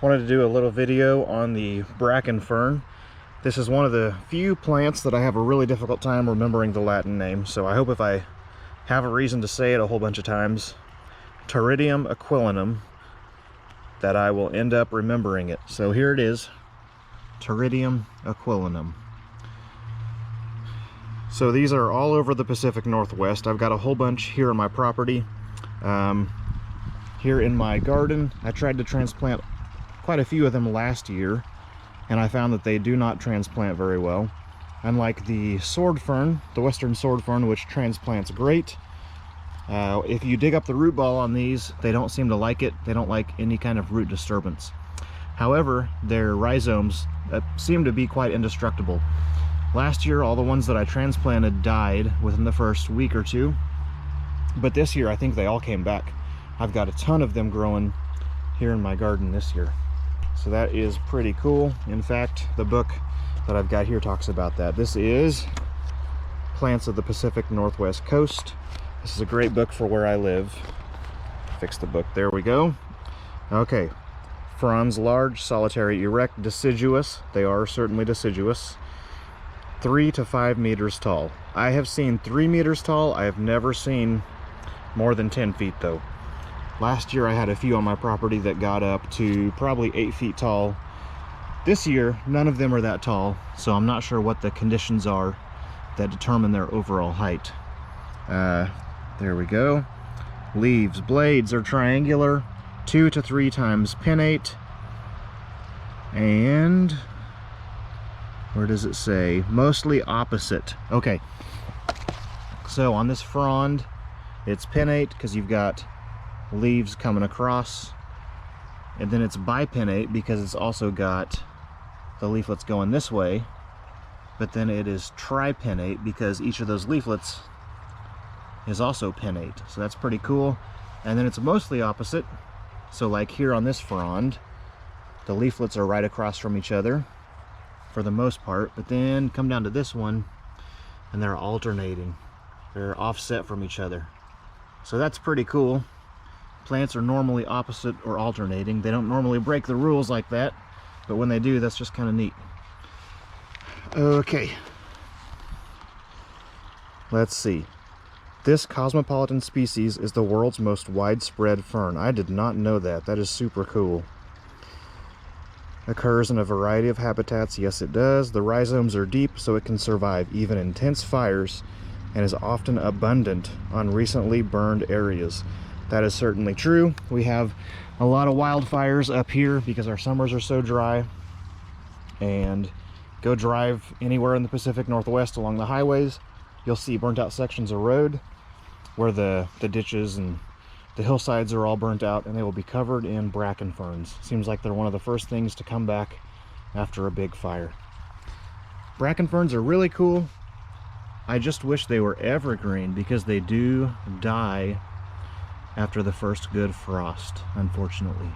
Wanted to do a little video on the Bracken Fern. This is one of the few plants that I have a really difficult time remembering the Latin name, so I hope if I have a reason to say it a whole bunch of times, Pteridium Aquilinum, that I will end up remembering it. So here it is, Pteridium Aquilinum. So these are all over the Pacific Northwest. I've got a whole bunch here on my property. Here in my garden, I tried to transplant quite a few of them last year, and I found that they do not transplant very well. Unlike the sword fern, the western sword fern, which transplants great, if you dig up the root ball on these, they don't seem to like it. They don't like any kind of root disturbance. However, their rhizomes seem to be quite indestructible. Last year, all the ones that I transplanted died within the first week or two, but this year I think they all came back. I've got a ton of them growing here in my garden this year. So that is pretty cool. In fact, the book that I've got here talks about that. This is Plants of the Pacific Northwest Coast. This is a great book for where I live. Fix the book, there we go. Okay, fronds large, solitary, erect, deciduous. They are certainly deciduous. 3 to 5 meters tall. I have seen 3 meters tall. I have never seen more than 10 feet though. Last year I had a few on my property that got up to probably 8 feet tall. This year, none of them are that tall, so I'm not sure what the conditions are that determine their overall height. There we go. Leaves, blades are triangular, 2 to 3 times pinnate, and where does it say? Mostly opposite. Okay, so on this frond, it's pinnate because you've got leaves coming across, and then it's bipinnate because it's also got the leaflets going this way, but then it is tripinnate because each of those leaflets is also pinnate. So that's pretty cool. And then it's mostly opposite, so like here on this frond, the leaflets are right across from each other for the most part, but then come down to this one and they're alternating. They're offset from each other. So that's pretty cool. Plants are normally opposite or alternating. They don't normally break the rules like that, but when they do, that's just kind of neat. Okay, let's see. This cosmopolitan species is the world's most widespread fern. I did not know that. That is super cool. Occurs in a variety of habitats. Yes, it does. The rhizomes are deep, so it can survive even intense fires, and is often abundant on recently burned areas. That is certainly true. We have a lot of wildfires up here because our summers are so dry. And go drive anywhere in the Pacific Northwest along the highways, you'll see burnt out sections of road where the ditches and the hillsides are all burnt out, and they will be covered in bracken ferns. Seems like they're one of the first things to come back after a big fire. Bracken ferns are really cool. I just wish they were evergreen because they do die after the first good frost, unfortunately.